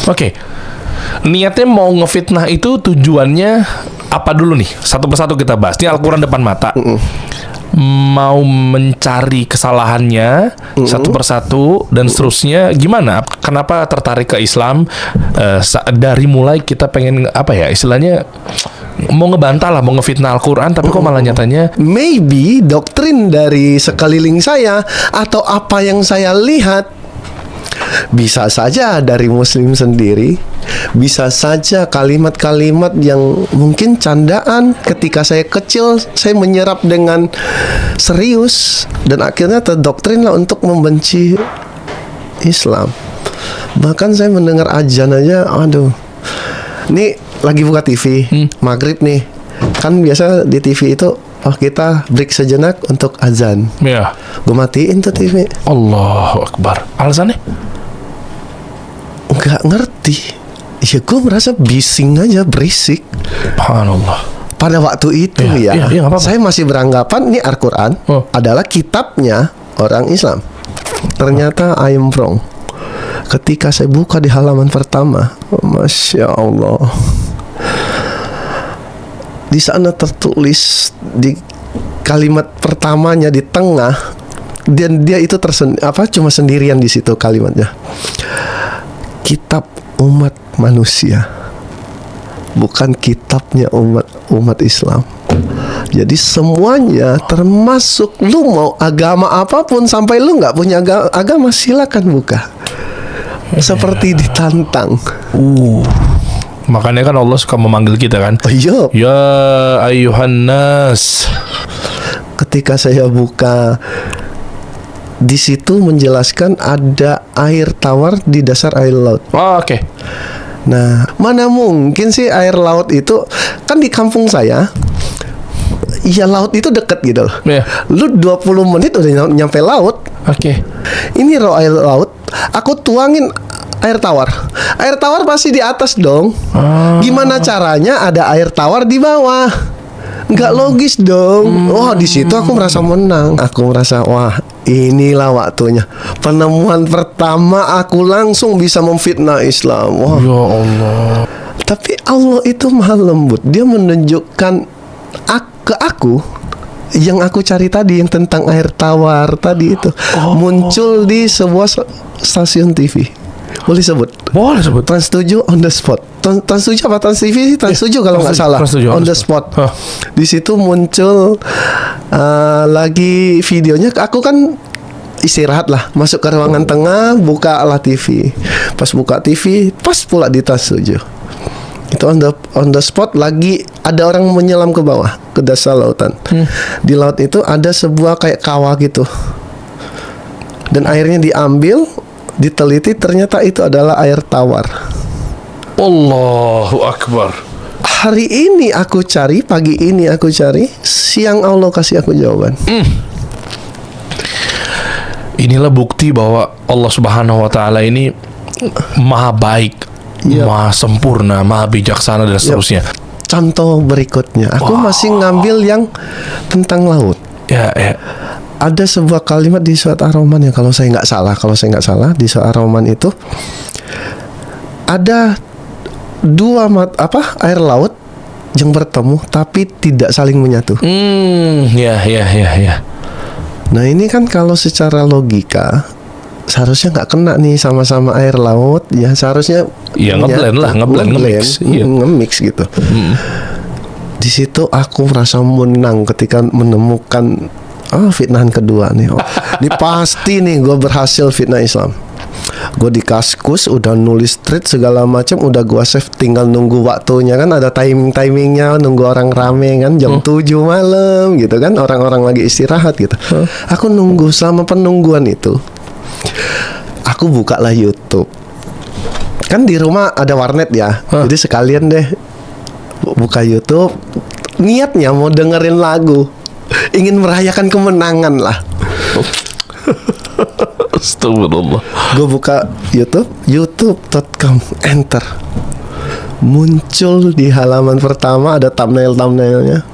Oke. Niatnya mau ngefitnah itu tujuannya apa dulu nih? Satu persatu kita bahas. Ini Al-Quran depan mata. Mau mencari kesalahannya satu persatu dan seterusnya. Gimana? Kenapa tertarik ke Islam? Dari mulai kita pengen apa ya? Istilahnya mau ngebantah lah, mau ngefitnah Al-Quran, tapi kok malah nyatanya maybe doktrin dari sekeliling saya atau apa yang saya lihat. Bisa saja dari Muslim sendiri, bisa saja kalimat-kalimat yang mungkin candaan. Ketika saya kecil, saya menyerap dengan serius dan akhirnya terdoktrin lah untuk membenci Islam. Bahkan saya mendengar azan aja, aduh, ini lagi buka TV, maghrib nih, kan biasa di TV itu, oh kita break sejenak untuk azan. ya. Gue matiin tuh TV. Allahu Akbar. Alasannya? Nggak ngerti. Ya gue merasa bising aja, berisik. Subhanallah. Pada waktu itu Iya, nggak apa-apa. saya masih beranggapan ini Al-Quran adalah kitabnya orang Islam. Ternyata I am wrong. Ketika saya buka di halaman pertama, Masya Allah, di sana tertulis di kalimat pertamanya di tengah, dan dia itu cuma sendirian di situ kalimatnya. Kitab umat manusia, bukan kitabnya umat Islam. Jadi semuanya, termasuk lu mau agama apapun, sampai lu nggak punya agama, silakan buka. Seperti ditantang. Makanya kan Allah suka memanggil kita kan. Iya. Ya ayuhan nas. Ketika saya buka, di situ menjelaskan ada air tawar di dasar air laut. Oke. Nah, mana mungkin sih air laut itu, kan di kampung saya, ya laut itu deket gitu loh. Iya. Lu 20 menit udah nyampe laut. Oke. Ini raw air laut, aku tuangin air tawar. Air tawar pasti di atas dong. Gimana caranya ada air tawar di bawah? Nggak logis dong. Wah, di situ aku merasa menang. Aku merasa, wah, inilah waktunya. Penemuan pertama aku langsung bisa memfitnah Islam. Wah. Ya Allah. Tapi Allah itu maha lembut. Dia menunjukkan ke aku yang aku cari tadi, yang tentang air tawar tadi itu muncul di sebuah stasiun TV. Boleh sebut? Boleh sebut. Trans 7 on the spot. Trans 7 apa Trans TV sih? Trans 7 kalau nggak salah. Trans 7 on the spot. Di situ muncul lagi videonya. Aku kan istirahat lah, masuk ke ruangan tengah, buka lah TV. Pas buka TV, pas pula di Trans 7. Itu on the spot lagi ada orang menyelam ke bawah, ke dasar lautan. Di laut itu ada sebuah kayak kawah gitu, dan airnya diambil, diteliti, ternyata itu adalah air tawar. Allahu Akbar. Hari ini aku cari, pagi ini aku cari, siang Allah kasih aku jawaban. Inilah bukti bahwa Allah Subhanahu wa taala ini maha baik, maha sempurna, maha bijaksana dan seterusnya. Contoh berikutnya, aku masih ngambil yang tentang laut. Ya. Ada sebuah kalimat di surat Ar-Rahman ya, kalau saya nggak salah di surat Ar-Rahman itu ada dua air laut yang bertemu tapi tidak saling menyatu. Ya. Nah ini kan kalau secara logika seharusnya nggak kena nih, sama-sama air laut ya, seharusnya ya ngeblend nge-mix gitu. Di situ aku merasa menang ketika menemukan fitnahan kedua nih. Ini pasti nih gue berhasil fitnah Islam. Gue di Kaskus udah nulis tweet segala macam, udah gue save, tinggal nunggu waktunya kan, ada timingnya, nunggu orang rame kan, jam 7 malam gitu kan, orang-orang lagi istirahat gitu. Aku nunggu, selama penungguan itu aku bukalah YouTube. Kan di rumah ada warnet ya, jadi sekalian deh buka YouTube. Niatnya mau dengerin lagu, ingin merayakan kemenangan lah. Astagfirullah. Gue buka YouTube, youtube.com, enter. Muncul di halaman pertama ada thumbnailnya.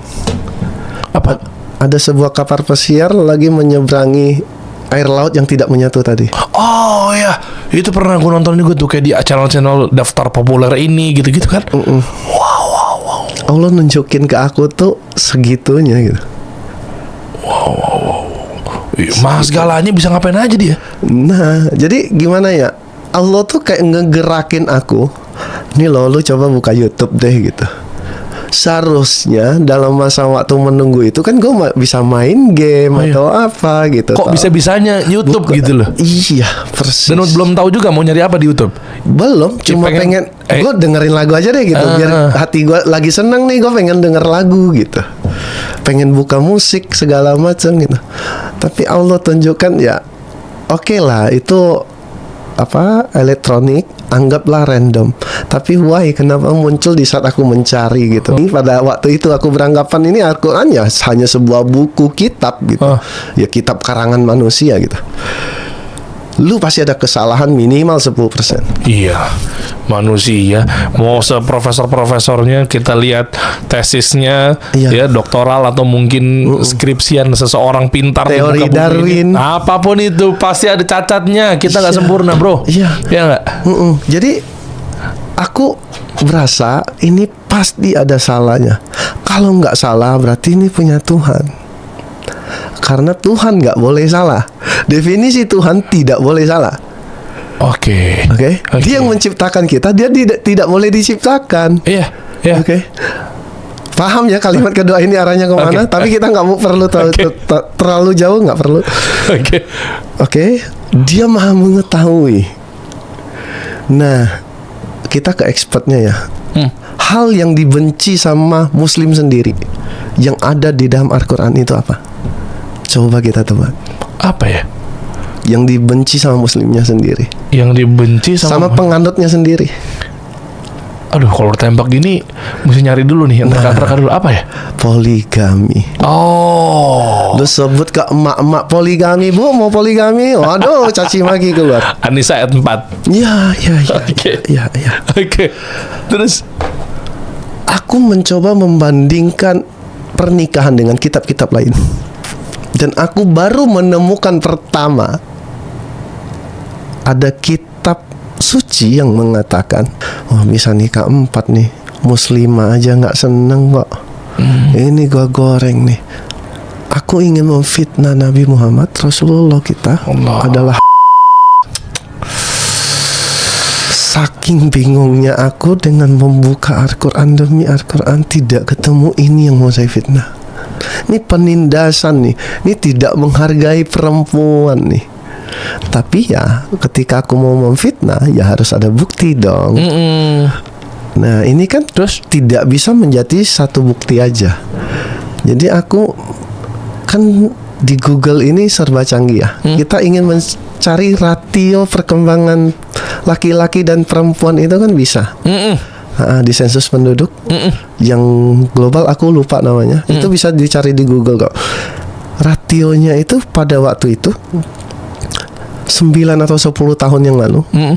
Apa? Ada sebuah kapal pesiar lagi menyeberangi air laut yang tidak menyatu tadi. Oh ya, Itu pernah gue nonton juga tuh kayak di channel-channel daftar populer ini gitu-gitu kan. Wow. Allah nunjukin ke aku tuh segitunya gitu. Mas segalanya bisa ngapain aja dia. Nah, jadi gimana ya? Allah tuh kayak ngegerakin aku. Nih lo, lu coba buka YouTube deh gitu. Seharusnya dalam masa waktu menunggu itu kan gue bisa main game atau apa gitu. Kok bisa-bisanya YouTube gitu loh. Iya, persis. Dan belum tahu juga mau nyari apa di YouTube. Belum, cuma pengen gue dengerin lagu aja deh gitu. Biar hati gue lagi seneng nih, gue pengen denger lagu gitu. Pengen buka musik segala macam gitu. Tapi Allah tunjukkan ya, oke lah itu apa elektronik, anggaplah random. Tapi why kenapa muncul di saat aku mencari gitu. Pada waktu itu aku beranggapan ini Al-Quran ya hanya sebuah buku kitab gitu. Ya kitab karangan manusia gitu. Lu pasti ada kesalahan minimal 10%. Iya, manusia. Mau seprofesor-profesornya kita lihat tesisnya, ya doktoral atau mungkin skripsian seseorang pintar teori Darwin, apapun itu pasti ada cacatnya. Kita nggak sempurna, bro. Iya nggak? Jadi aku berasa ini pasti ada salahnya. Kalau nggak salah berarti ini punya Tuhan. Karena Tuhan nggak boleh salah. Definisi Tuhan tidak boleh salah. Oke. Dia yang menciptakan kita, dia tidak boleh diciptakan. Iya. Oke. Paham ya kalimat kedua ini arahnya kemana? Tapi kita nggak perlu terlalu jauh, nggak perlu. Oke. Dia maha mengetahui. Nah, kita ke expertnya ya. Hal yang dibenci sama Muslim sendiri yang ada di dalam Al-Quran itu apa? Coba kita tebak. Apa ya? Yang dibenci sama Muslimnya sendiri. Yang dibenci sama penganutnya sendiri. Aduh, kalau tembak gini mesti nyari dulu nih yang terka-terka dulu. Apa ya? Poligami. Lu sebut ke emak-emak poligami, Bu, mau poligami? Waduh, caci maki keluar. Anisa ayat 4. Ya. Oke. Terus aku mencoba membandingkan pernikahan dengan kitab-kitab lain. Dan aku baru menemukan pertama ada kitab suci yang mengatakan, bisa nikah 4 nih, muslimah aja nggak seneng kok. Ini gua goreng nih. Aku ingin memfitnah Nabi Muhammad Rasulullah kita adalah. Saking bingungnya aku dengan membuka Al-Quran demi Al-Quran, tidak ketemu ini yang mau saya fitnah. Ini penindasan nih. Ini tidak menghargai perempuan nih. Tapi ya ketika aku mau memfitnah, ya harus ada bukti dong. Nah ini kan terus tidak bisa menjadi satu bukti aja. Jadi aku kan di Google ini serba canggih ya. Kita ingin mencari ratio perkembangan laki-laki dan perempuan itu kan bisa. Di sensus penduduk yang global aku lupa namanya. Itu bisa dicari di Google kok. Rasionya itu pada waktu itu 9 atau 10 tahun yang lalu 1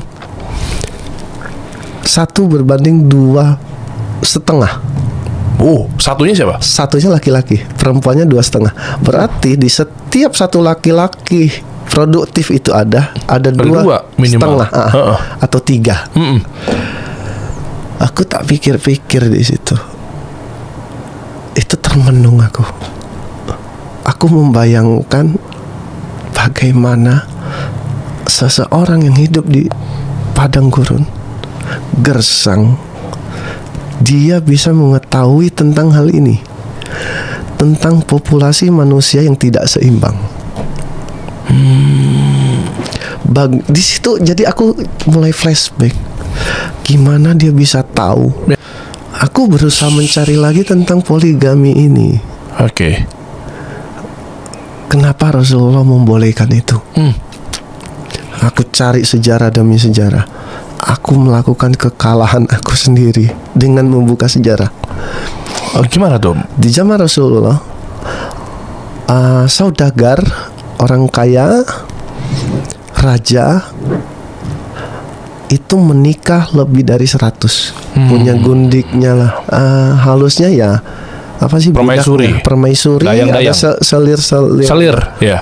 berbanding 2,5. Satunya siapa? Satunya laki-laki, perempuannya 2,5. Berarti di setiap satu laki-laki produktif itu ada 2,5 atau 3. Aku tak pikir-pikir di situ. Itu termenung aku. Aku membayangkan bagaimana seseorang yang hidup di padang gurun, gersang, dia bisa mengetahui tentang hal ini, tentang populasi manusia yang tidak seimbang. Di situ jadi aku mulai flashback. Gimana dia bisa tahu? Aku berusaha mencari lagi tentang poligami ini. Kenapa Rasulullah membolehkan itu? Aku cari sejarah demi sejarah. Aku melakukan kekalahan aku sendiri dengan membuka sejarah. Gimana tuh? Di zaman Rasulullah, saudagar, orang kaya, raja itu menikah lebih dari 100. Punya gundiknya lah. Halusnya ya apa sih? Permaisuri. Ada selir. Ya.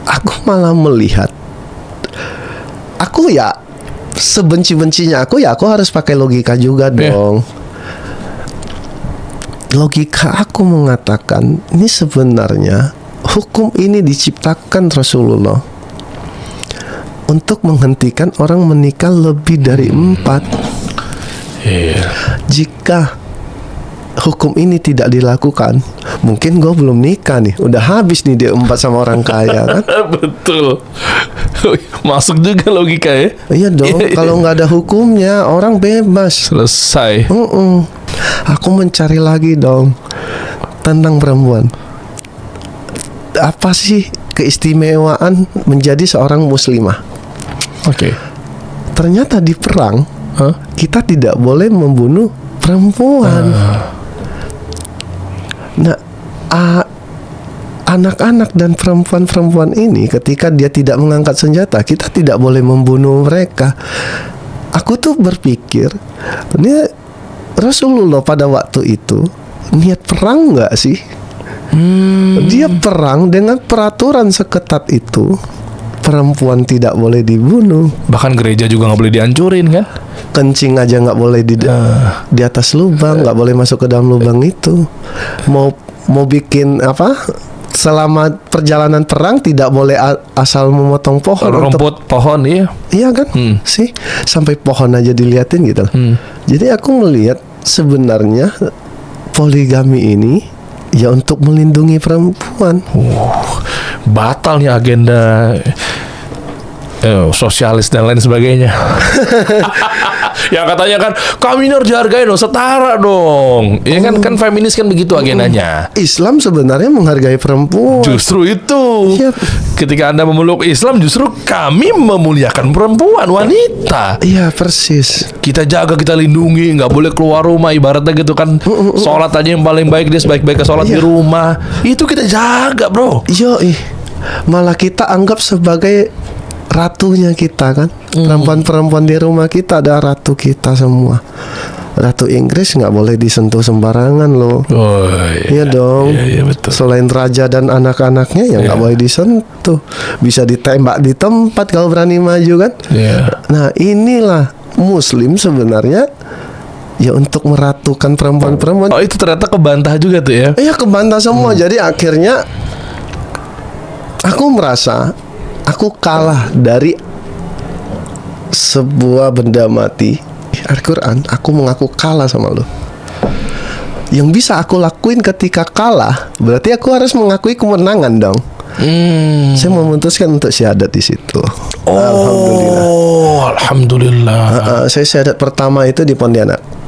Aku malah melihat aku ya sebenci-bencinya aku harus pakai logika juga dong. Logika aku mengatakan ini sebenarnya hukum ini diciptakan Rasulullah untuk menghentikan orang menikah lebih dari 4. Jika hukum ini tidak dilakukan, mungkin gue belum nikah nih, udah habis nih dia 4 sama orang kaya kan. Betul. Masuk juga logika ya. Iya dong, kalau nggak ada hukumnya orang bebas. Selesai. Aku mencari lagi dong tentang perempuan. Apa sih keistimewaan menjadi seorang muslimah? Oke. Ternyata di perang kita tidak boleh membunuh perempuan. Nah, anak-anak dan perempuan-perempuan ini ketika dia tidak mengangkat senjata, kita tidak boleh membunuh mereka. Aku tuh berpikir, ini Rasulullah pada waktu itu niat perang nggak sih? Dia perang dengan peraturan seketat itu. Perempuan tidak boleh dibunuh. Bahkan gereja juga nggak boleh dihancurin kan? Kencing aja nggak boleh di atas lubang, nggak boleh masuk ke dalam lubang itu. Mau bikin apa? Selama perjalanan perang tidak boleh asal memotong pohon. Rumput pohon, iya. Iya kan? Sih, sampai pohon aja diliatin gitu. Jadi aku melihat sebenarnya poligami ini ya untuk melindungi perempuan. Batal nih agenda sosialis dan lain sebagainya. Yang katanya kan kami harus dihargai dong, setara dong. Ya kan feminis kan begitu agendanya. Islam sebenarnya menghargai perempuan. Justru itu. Iya. Ketika Anda memeluk Islam, justru kami memuliakan perempuan, wanita. Iya persis. Kita jaga, kita lindungi, nggak boleh keluar rumah. Ibaratnya gitu kan, sholat aja yang paling baik, dia sebaik-baiknya sholat di rumah. Itu kita jaga, bro. Yoi. Malah kita anggap sebagai ratunya kita kan. Perempuan-perempuan di rumah kita ada ratu kita semua. Ratu Inggris nggak boleh disentuh sembarangan loh. Iya dong. Iya, betul. Selain raja dan anak-anaknya ya nggak boleh disentuh. Bisa ditembak di tempat kalau berani maju kan. Nah inilah Muslim sebenarnya ya untuk meratukan perempuan-perempuan. Oh itu ternyata kebantah juga tuh ya. Iya kebantah semua. Jadi akhirnya aku merasa aku kalah dari sebuah benda mati. Al-Quran, aku mengaku kalah sama lo. Yang bisa aku lakuin ketika kalah, berarti aku harus mengakui kemenangan dong. Saya memutuskan untuk syahadat di situ. Alhamdulillah. Saya syahadat pertama itu di Pontianak.